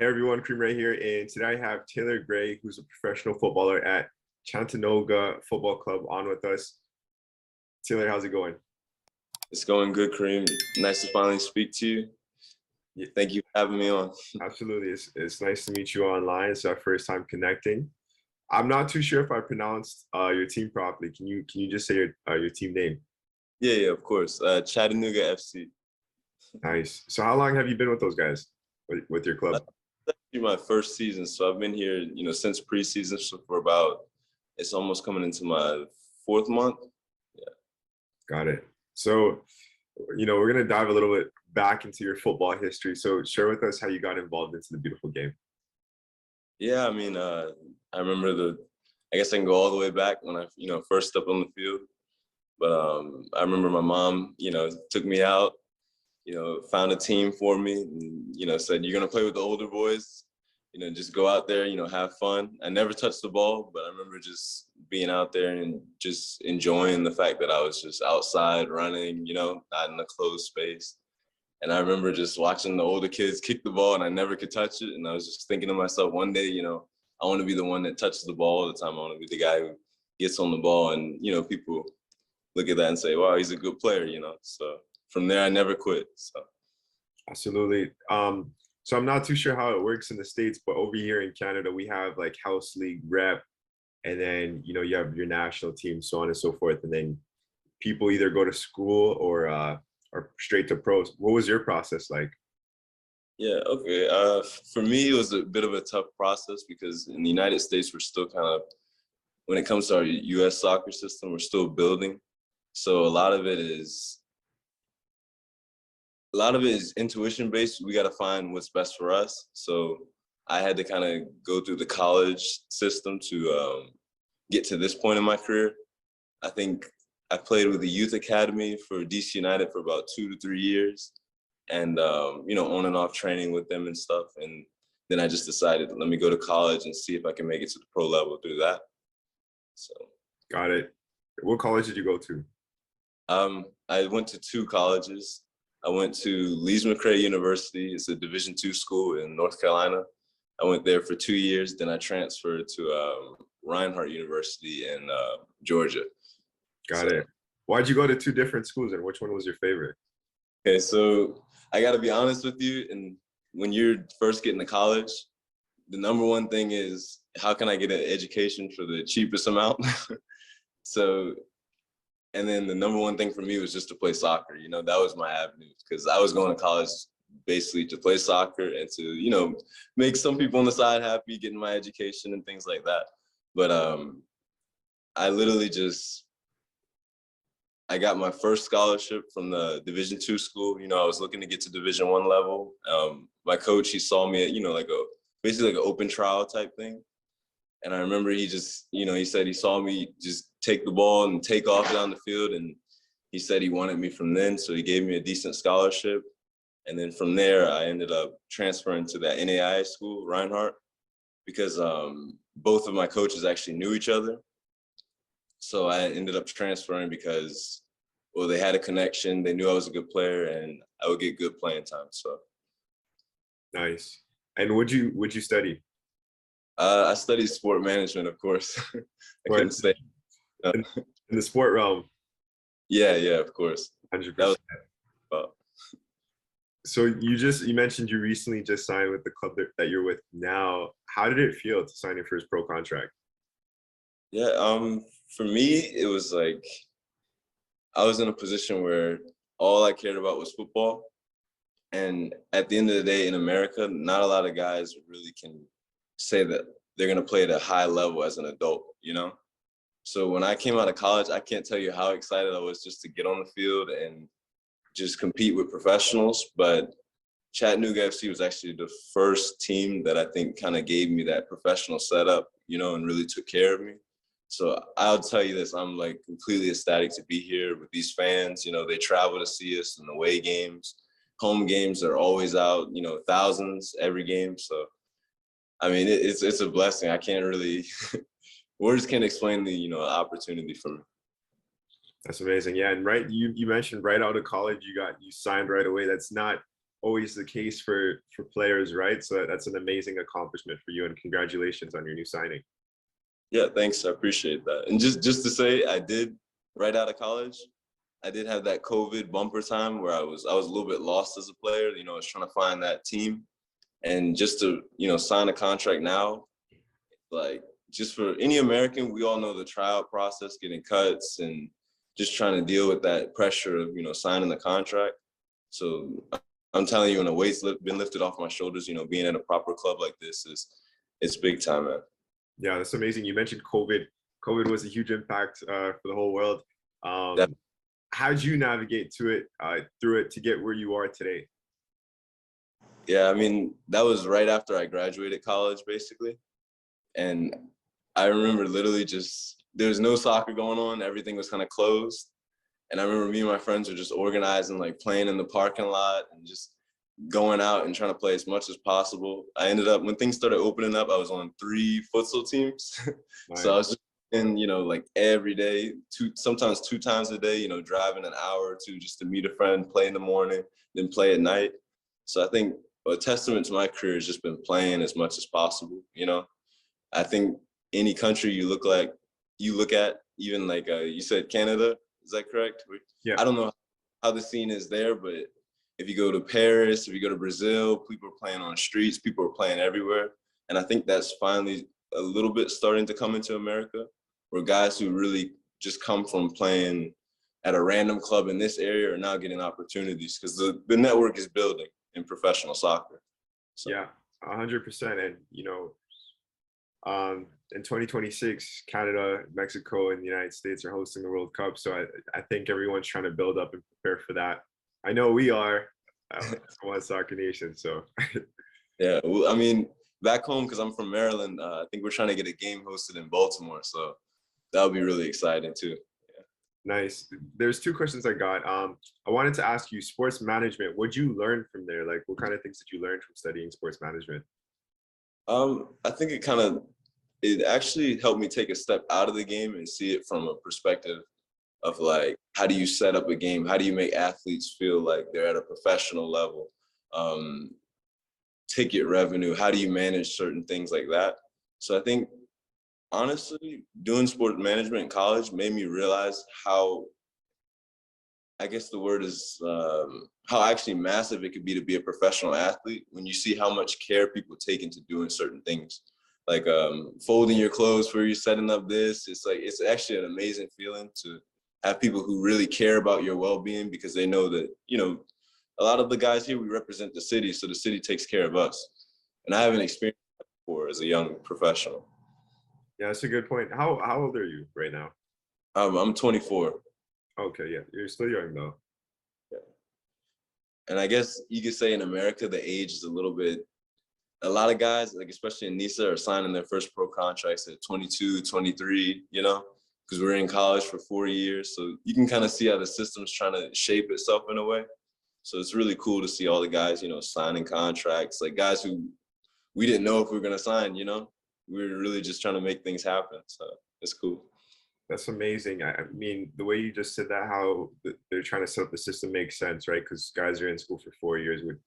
everyone, Kareem Rae here, and today I have Taylor Gray, who's a professional footballer at Chattanooga Football Club, on with us. Taylor, how's it going? It's going good, Kareem. Nice to finally speak to you. Yeah, thank you for having me on. Absolutely. It's nice to meet you online. It's our first time connecting. I'm not too sure if I pronounced your team properly. Can you just say your team name? Yeah, of course. Chattanooga FC. Nice. So how long have you been with those guys, with your club? My first season, so I've been here, since preseason, so for it's almost coming into my 4th month. Yeah. Got it. So, we're gonna dive a little bit back into your football history. So share with us how you got involved into the beautiful game. Yeah, I remember I guess I can go all the way back when I, first stepped on the field. But I remember my mom, took me out, found a team for me, and, said, you're gonna play with the older boys, just go out there, have fun. I never touched the ball, but I remember just being out there and just enjoying the fact that I was just outside running, not in a closed space. And I remember just watching the older kids kick the ball and I never could touch it. And I was just thinking to myself, one day, I want to be the one that touches the ball all the time. I want to be the guy who gets on the ball and, people look at that and say, wow, he's a good player, So from there, I never quit. So. Absolutely. So I'm not too sure how it works in the States, but over here in Canada, we have like house league rep, and then, you have your national team, so on and so forth. And then people either go to school or straight to pros. What was your process like? Yeah, okay. For me, it was a bit of a tough process because in the United States, we're still kind of, when it comes to our US soccer system, we're still building. So a lot of it is intuition based. We got to find what's best for us. So I had to kind of go through the college system to get to this point in my career. I think I played with the youth academy for DC United for about 2 to 3 years, and on and off training with them and stuff. And then I just decided, let me go to college and see if I can make it to the pro level through that. So. Got it. What college did you go to? I went to 2 colleges. I went to Lees-McRae University. It's a Division II school in North Carolina. I went there for 2 years. Then I transferred to Reinhardt University in Georgia. Got it. Why'd you go to 2 different schools, and which one was your favorite? Okay, so I got to be honest with you. And when you're first getting to college, the number one thing is, how can I get an education for the cheapest amount? And then the number one thing for me was just to play soccer. That was my avenue, because I was going to college basically to play soccer and to, make some people on the side happy, getting my education and things like that. But I literally I got my first scholarship from the Division II school. I was looking to get to Division I level. My coach, he saw me at, basically like an open trial type thing. And I remember he just, he said he saw me just take the ball and take off down the field. And he said he wanted me from then. So he gave me a decent scholarship. And then from there, I ended up transferring to that NAIA school, Reinhardt, because both of my coaches actually knew each other. So I ended up transferring because, well, they had a connection. They knew I was a good player and I would get good playing time. So. Nice. And would you study? I studied sport management, of course. I couldn't say. In the sport realm. Yeah, of course. 100%. So you mentioned you recently just signed with the club that you're with now. How did it feel to sign your first pro contract? Yeah, for me, it was like I was in a position where all I cared about was football. And at the end of the day, in America, not a lot of guys really can say that they're going to play at a high level as an adult, So when I came out of college, I can't tell you how excited I was just to get on the field and just compete with professionals. But Chattanooga FC was actually the first team that I think kind of gave me that professional setup, and really took care of me. So I'll tell you this, I'm like completely ecstatic to be here with these fans. They travel to see us in away games. Home games are always out, thousands every game. So, it's a blessing. I can't really, words can't explain the, opportunity for me. That's amazing. Yeah. And you mentioned right out of college, you signed right away. That's not always the case for players, right? So that's an amazing accomplishment for you, and congratulations on your new signing. Yeah, thanks. I appreciate that. And just to say, I did right out of college, I did have that COVID bumper time where I was a little bit lost as a player. You know, I was trying to find that team, and just to sign a contract now, like just for any American, we all know the tryout process, getting cuts, and just trying to deal with that pressure of signing the contract. So I'm telling you, when the weight's been lifted off my shoulders, being in a proper club like this it's big time, man. Yeah, that's amazing. You mentioned COVID. COVID was a huge impact for the whole world. Yeah. How'd you navigate through it to get where you are today? Yeah, I mean, that was right after I graduated college, basically. And I remember literally just, there was no soccer going on. Everything was kind of closed. And I remember me and my friends were just organizing, like playing in the parking lot and just going out and trying to play as much as possible. I ended up, when things started opening up, I was on 3 futsal teams. Nice. So I was just in, like every day, sometimes 2 times a day, driving an hour or 2 just to meet a friend, play in the morning, then play at night. So I think a testament to my career has just been playing as much as possible. I think any country you look at, even like you said, Canada, is that correct? Yeah. I don't know how the scene is there, but if you go to Paris, if you go to Brazil, people are playing on streets, people are playing everywhere. And I think that's finally a little bit starting to come into America, where guys who really just come from playing at a random club in this area are now getting opportunities because the network is building in professional soccer. So. Yeah, 100%. And in 2026, Canada, Mexico, and the United States are hosting the World Cup. So I think everyone's trying to build up and prepare for that. I know we are. One Soccer Nation. So yeah, well, I mean, back home, because I'm from Maryland, I think we're trying to get a game hosted in Baltimore. So that'll be really exciting too. Nice. There's 2 questions I got. I wanted to ask you, sports management. What'd you learn from there? Like, what kind of things did you learn from studying sports management? I think it actually helped me take a step out of the game and see it from a perspective of like, how do you set up a game? How do you make athletes feel like they're at a professional level? Ticket revenue, how do you manage certain things like that? So I think, honestly, doing sport management in college made me realize how, I guess the word is, how actually massive it could be to be a professional athlete when you see how much care people take into doing certain things. Like folding your clothes for you, setting up this. It's like, it's actually an amazing feeling to have people who really care about your well-being because they know that, a lot of the guys here, we represent the city, so the city takes care of us. And I haven't experienced that before as a young professional. Yeah, that's a good point. How old are you right now? I'm 24. Okay, yeah, you're still young though. Yeah. And I guess you could say in America, the age is a lot of guys, like especially in NISA, are signing their first pro contracts at 22, 23, because we're in college for 4 years. So you can kind of see how the system's trying to shape itself in a way. So it's really cool to see all the guys, signing contracts, like guys who we didn't know if we were going to sign, we were really just trying to make things happen. So it's cool. That's amazing. I mean, the way you just said that, how they're trying to set up the system makes sense, right? Because guys are in school for 4 years with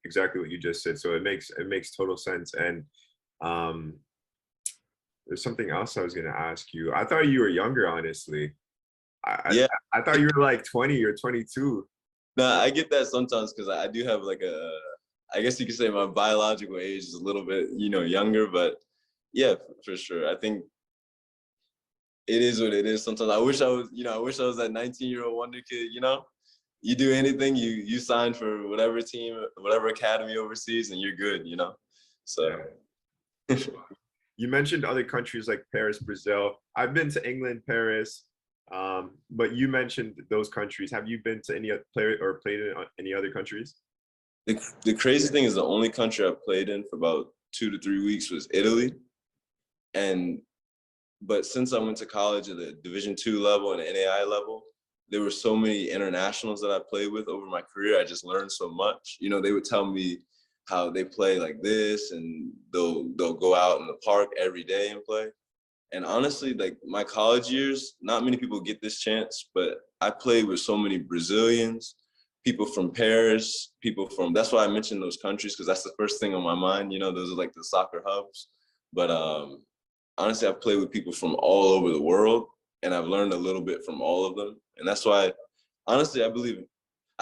exactly what you just said. So it makes total sense. And there's something else I was going to ask you. I thought you were younger, honestly. Yeah. I thought you were like 20 or 22. No, I get that sometimes because I do have like I guess you could say my biological age is a little bit, younger, but yeah, for sure. I think it is what it is. Sometimes I wish I was that 19-year-old wonder kid, you do anything, you sign for whatever team, whatever academy overseas and you're good, So. Yeah. You mentioned other countries like Paris, Brazil. I've been to England, Paris, but you mentioned those countries. Have you been to any played in any other countries? The crazy thing is the only country I've played in for about 2 to 3 weeks was Italy. But since I went to college at the Division II level and the NAI level, there were so many internationals that I played with over my career. I just learned so much. They would tell me how they play like this and they'll go out in the park every day and play. And honestly, like my college years, not many people get this chance, but I played with so many Brazilians, people from Paris, that's why I mentioned those countries, because that's the first thing on my mind. Those are like the soccer hubs. But honestly, I've played with people from all over the world, and I've learned a little bit from all of them. And that's why, honestly, I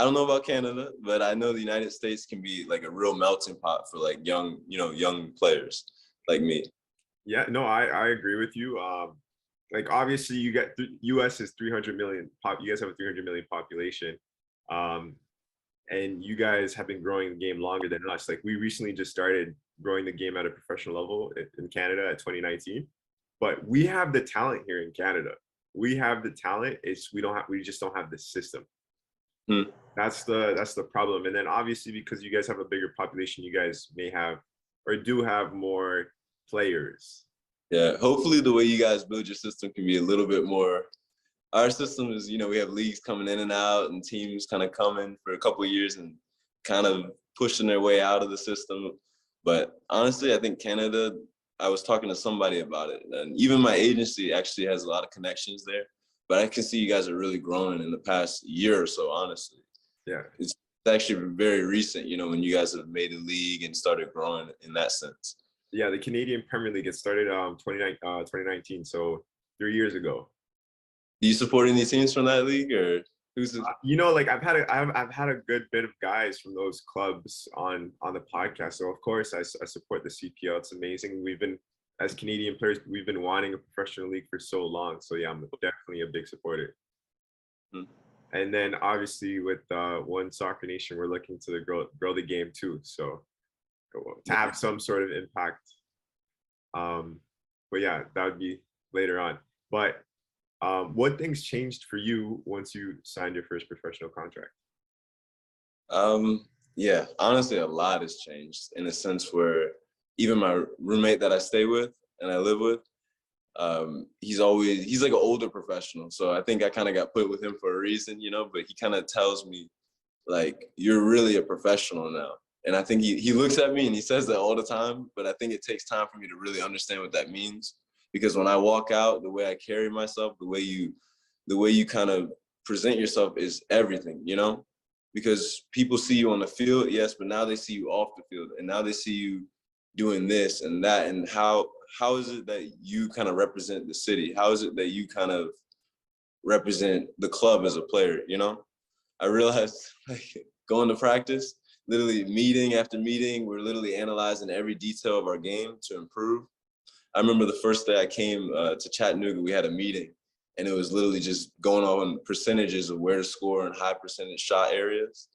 don't know about Canada, but I know the United States can be like a real melting pot for like young players like me. Yeah, no, I agree with you. Like obviously you get US is 300 million you guys have a 300 million population. And you guys have been growing the game longer than us. Like we recently just started growing the game at a professional level in Canada at 2019. But we have the talent here in Canada. We have the talent. We just don't have the system. Hmm. That's the problem. And then obviously because you guys have a bigger population, you guys may have or do have more players. Yeah, hopefully the way you guys build your system can be a little bit more. Our system is, we have leagues coming in and out and teams kind of coming for a couple of years and kind of pushing their way out of the system. But honestly, I think Canada, I was talking to somebody about it, and even my agency actually has a lot of connections there. But I can see you guys are really growing in the past year or so, honestly. Yeah. It's actually very recent, when you guys have made a league and started growing in that sense. Yeah, the Canadian Premier League, it started 2019, so 3 years ago. Do you support any teams from that league, or who's the... Like I've had a good bit of guys from those clubs on the podcast. So of course I support the CPL. It's amazing. As Canadian players, we've been wanting a professional league for so long. So yeah, I'm definitely a big supporter. Hmm. And then obviously with One Soccer Nation, we're looking to grow the game too. So to have some sort of impact. But yeah, that would be later on. But what things changed for you once you signed your first professional contract? Yeah, honestly, a lot has changed in a sense where even my roommate that I stay with and I live with, he's like an older professional. So I think I kind of got put with him for a reason, but he kind of tells me like, you're really a professional now. And I think he looks at me and he says that all the time, but I think it takes time for me to really understand what that means. Because when I walk out, the way I carry myself, the way you kind of present yourself is everything, because people see you on the field, yes, but now they see you off the field, and now they see you doing this and that. And how is it that you kind of represent the city? How is it that you kind of represent the club as a player? I realized like going to practice, literally meeting after meeting, we're literally analyzing every detail of our game to improve. I remember the first day I came to Chattanooga, we had a meeting, and it was literally just going on percentages of where to score in high percentage shot areas.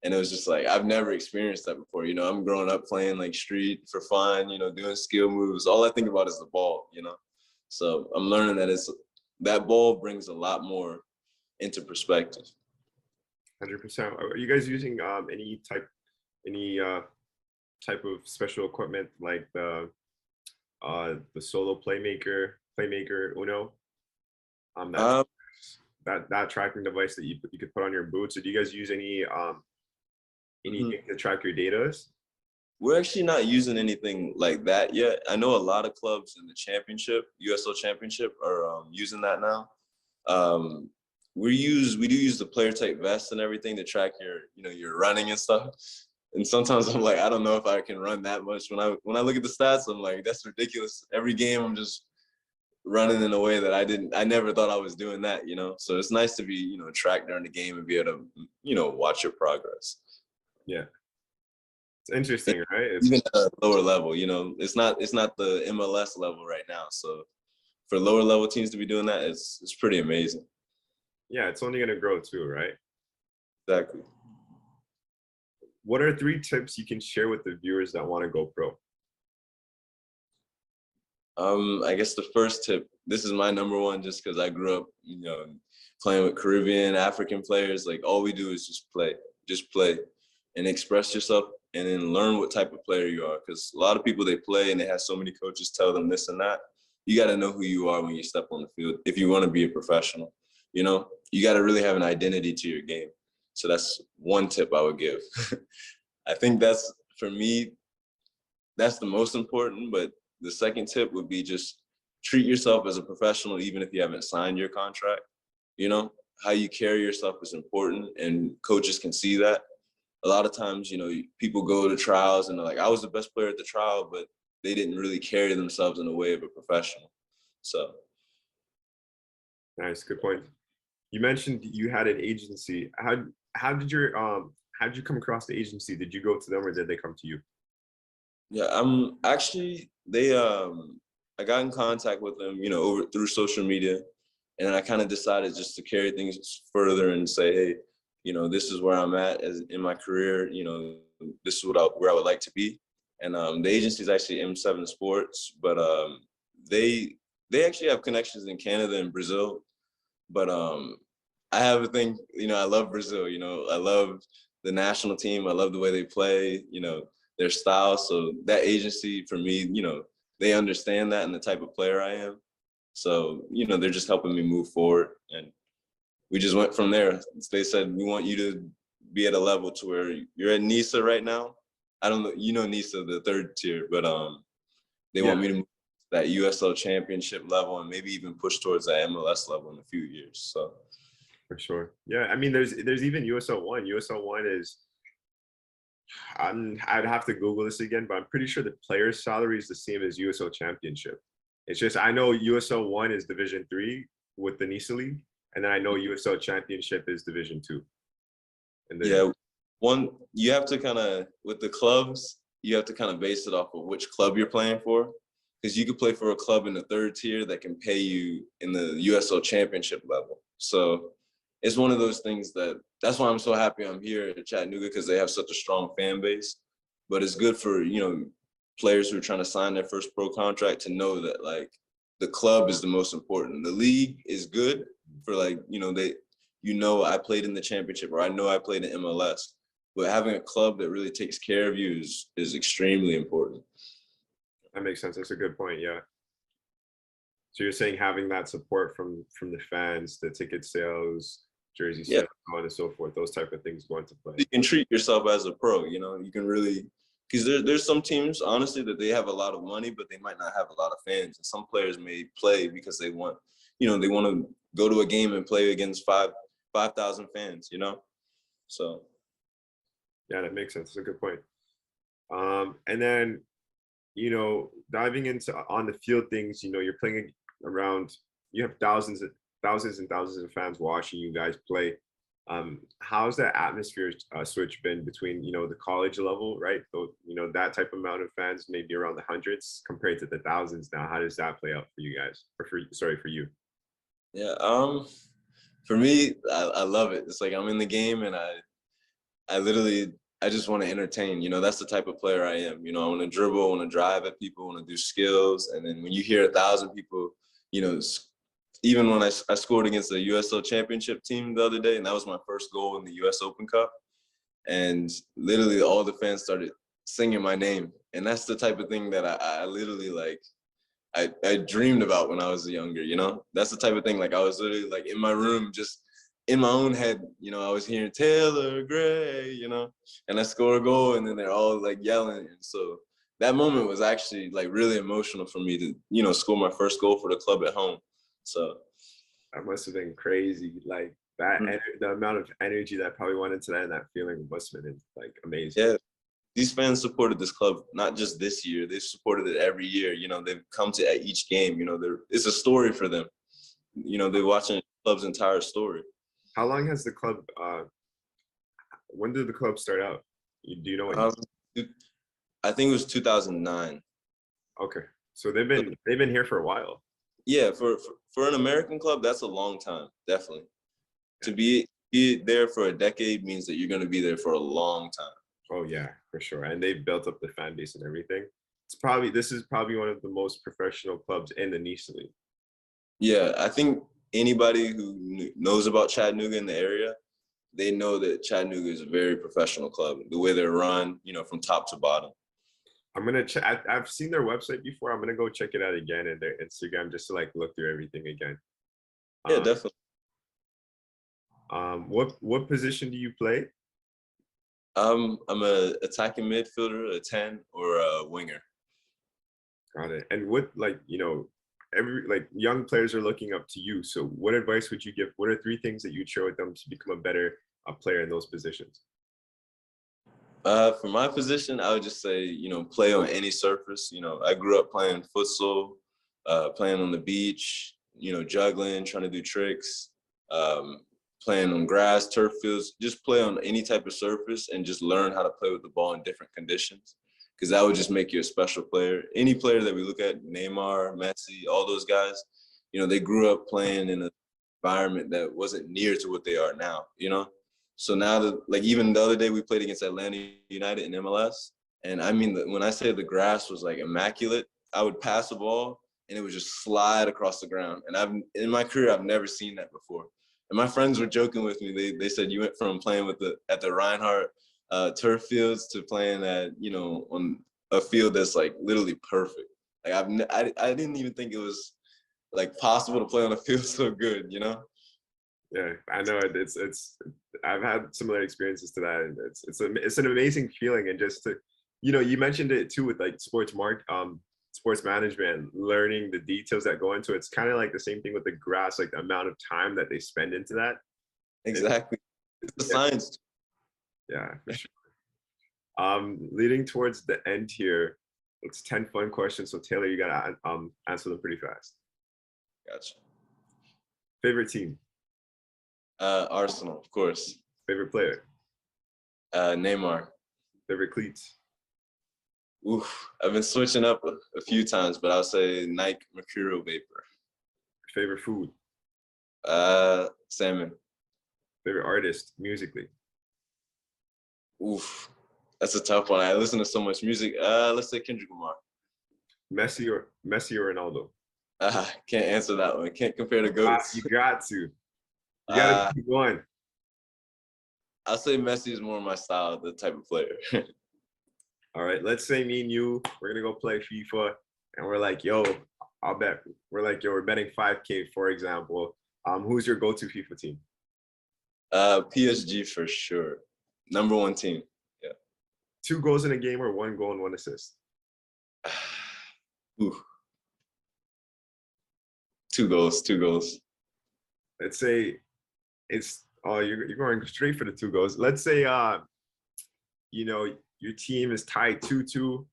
And it was just like, I've never experienced that before. I'm growing up playing like street for fun, doing skill moves. All I think about is the ball, So I'm learning that ball brings a lot more into perspective. 100%. Are you guys using any type of special equipment like the solo playmaker Uno? That tracking device that you could put on your boots. Or do you guys use anything to track your data? We're actually not using anything like that yet. I know a lot of clubs in the championship, USL championship, are using that now. We do use the player type vest and everything to track your running and stuff. And sometimes I'm like, I don't know if I can run that much. When I look at the stats, I'm like, that's ridiculous. Every game I'm just running in a way that I never thought I was doing that, So it's nice to be, tracked during the game and be able to, watch your progress. Yeah. It's interesting, right? Even at a lower level, it's not the MLS level right now. So for lower level teams to be doing that, it's pretty amazing. Yeah, it's only going to grow too, right? Exactly. What are 3 tips you can share with the viewers that want to go pro? I guess the first tip, this is my number one, just because I grew up, playing with Caribbean, African players. Like all we do is just play and express yourself, and then learn what type of player you are. Because a lot of people, they play and they have so many coaches tell them this and that. You got to know who you are when you step on the field if you want to be a professional. You got to really have an identity to your game. So that's one tip I would give. I think that's, for me, that's the most important. But the second tip would be just treat yourself as a professional, even if you haven't signed your contract. how you carry yourself is important, and coaches can see that. A lot of times, you know, people go to trials and they're like, I was the best player at the trial, but they didn't really carry themselves in the way of a professional. So. Nice, good point. You mentioned you had an agency. How did you come across the agency? Did you go to them or did they come to you? Yeah, actually I got in contact with them, you know, over through social media, and I kind of decided just to carry things further and say, hey, you know, this is where I'm at as in my career. You know, this is where I would like to be. And the agency is actually M7 Sports, but they actually have connections in Canada and Brazil. But I have a thing, you know, I love Brazil. You know, I love the national team. I love the way they play. You know, their style. So that agency for me, you know, they understand that and the type of player I am. So, you know, they're just helping me move forward. And we just went from there. They said, we want you to be at a level to where you're at NISA right now. I don't know, you know, NISA, the third tier, but they want me to move to that USL championship level and maybe even push towards that MLS level in a few years. So. For sure. Yeah, I mean, there's even USL 1. USL 1 is, I'd have to Google this again, but I'm pretty sure the player's salary is the same as USL Championship. It's just I know USL 1 is Division 3 with the NISA League, and then I know USL Championship is Division 2. And then, yeah, you have to kind of, with the clubs, you have to kind of base it off of which club you're playing for, because you could play for a club in the third tier that can pay you in the USL Championship level. So it's one of those things that's why I'm so happy I'm here at Chattanooga, because they have such a strong fan base. But it's good for, you know, players who are trying to sign their first pro contract to know that, like, the club is the most important. The league is good for, like, you know, I played in the championship, or I know I played in MLS. But having a club that really takes care of you is extremely important. that makes sense. That's a good point. Yeah. So you're saying having that support from the fans, the ticket sales, jersey Yeah, sales, so on and so forth, those type of things go into play. you can treat yourself as a pro. You know, you can really, because there's some teams, honestly, that they have a lot of money, but they might not have a lot of fans. And some players may play because they want, you know, they want to go to a game and play against 5,000 fans. You know, so. Yeah, that makes sense. That's a good point. And then, you know, diving into on the field things, you know, you're playing around, you have thousands and thousands of fans watching you guys play. How's that atmosphere switch been between, you know, the college level, right? So, you know, that type of amount of fans, maybe around the hundreds compared to the thousands now. How does that play out for you guys? Or for you? Yeah. For me, I love it. It's like I'm in the game and I just want to entertain. You know, that's the type of player I am. You know, I want to dribble, I want to drive at people, I want to do skills. And then when you hear 1,000 people, you know, even when I scored against the USL Championship team the other day, and that was my first goal in the US Open Cup. And literally all the fans started singing my name. And that's the type of thing that I literally, like, I dreamed about when I was younger, you know? That's the type of thing, like, I was literally, like, in my room, just in my own head, you know, I was hearing Taylor Gray, you know, and I score a goal, and then they're all, like, yelling. And so that moment was actually, like, really emotional for me to, you know, score my first goal for the club at home. So That must have been crazy. Like that, mm, the amount of energy that probably went into that, and that feeling must have been like amazing. yeah, these fans supported this club not just this year; they've supported it every year. You know, they've come to at each game. You know, it's a story for them. You know, they're watching the club's entire story. How long has the club? When did the club start out? Do you know what? Um, I think it was 2009. Okay, so So, they've been here for a while. yeah, for an American club, that's a long time, definitely. To be there for a decade means that you're going to be there for a long time. Oh yeah, for sure. And they've built up the fan base and everything. This is probably one of the most professional clubs in the NISA League. Yeah, I think anybody who knows about Chattanooga in the area, they know that Chattanooga is a very professional club. The way they're run, you know, from top to bottom. I'm gonna check. I've seen their website before. I'm gonna go check it out again and their Instagram just to like look through everything again. Yeah, Um, definitely. what position do you play? I'm a attacking midfielder, a 10, or a winger. Got it. And what, like, you know, young players are looking up to you. So what advice would you give? What are 3 things that you'd share with them to become a better player in those positions? For my position, I would just say, play on any surface. I grew up playing futsal, playing on the beach, juggling, trying to do tricks, playing on grass, turf fields. Just play on any type of surface and just learn how to play with the ball in different conditions, because that would just make you a special player. Any player that we look at, Neymar, Messi, all those guys, they grew up playing in an environment that wasn't near to what they are now, So now that, like, even the other day we played against Atlanta United in MLS. And I mean, when I say the grass was like immaculate, I would pass the ball and it would just slide across the ground. And in my career, I've never seen that before. And my friends were joking with me. They said you went from playing at the Reinhardt turf fields to playing at, on a field that's like literally perfect. Like I didn't even think it was like possible to play on a field so good, Yeah, I know it's I've had similar experiences to that, and it's an amazing feeling. And just to, you mentioned it too with like sports management, learning the details that go into it. It's kind of like the same thing with the grass, like the amount of time that they spend into that. Exactly. It's the science. Yeah, for sure. Leading towards the end here, it's 10 fun questions. So Taylor, you gotta answer them pretty fast. Gotcha. Favorite team? Arsenal, of course. Favorite player? Neymar. Favorite cleats? Oof, I've been switching up a few times, but I'll say Nike Mercurial Vapor. Favorite food? Salmon. Favorite artist musically? Oof, that's a tough one. I listen to so much music. Let's say Kendrick Lamar. Messi or Ronaldo? Can't answer that one. Can't compare the GOATs. You got to. You got to keep going. I'll say Messi is more my style, the type of player. All right, let's say me and you, we're gonna go play FIFA, and we're like, yo, I'll bet. We're like, yo, we're betting 5K, for example. Who's your go-to FIFA team? PSG for sure. Number 1 team. Yeah. 2 goals in a game or 1 goal and 1 assist? Ooh. 2 goals. 2 goals. Let's say you're going straight for the 2 goals. Let's say your team is tied 2-2.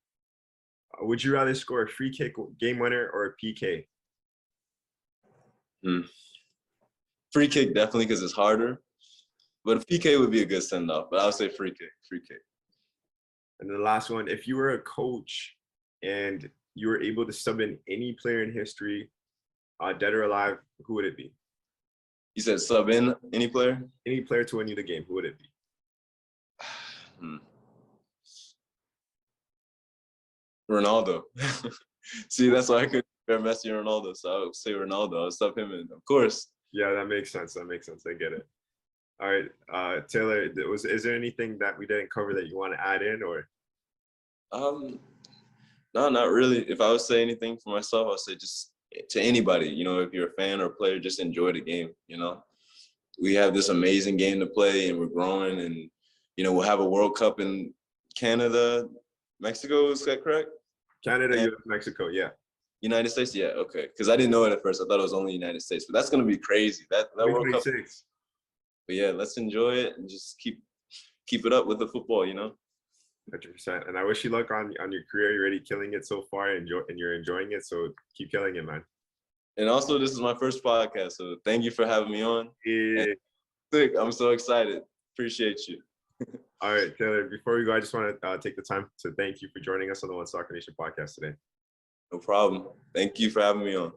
Would you rather score a free kick game winner or a PK? Free kick definitely, because it's harder. But a PK would be a good send-off. But I would say free kick. Free kick. And the last one, if you were a coach and you were able to sub in any player in history, dead or alive, who would it be? You said sub in any player? Any player to win you the game, who would it be? Ronaldo. See, that's why I could compare Messi and Ronaldo. So I would say Ronaldo. I would sub him in, of course. Yeah, that makes sense. I get it. All right, Taylor, is there anything that we didn't cover that you want to add in, or? No, not really. If I would say anything for myself, I'd say just to anybody, if you're a fan or a player, just enjoy the game, We have this amazing game to play and we're growing, and, we'll have a World Cup in Canada, Mexico, is that correct? Canada, US, Mexico, yeah. United States, yeah, okay. Because I didn't know it at first. I thought it was only United States, but that's going to be crazy. That World Cup. But yeah, let's enjoy it and just keep it up with the football, 100%. And I wish you luck on your career. You're already killing it so far, and you're enjoying it. So keep killing it, man. And also, this is my first podcast, so thank you for having me on. Yeah. I'm so excited. Appreciate you. All right, Taylor, before we go, I just want to take the time to thank you for joining us on the One Soccer Nation podcast today. No problem. Thank you for having me on.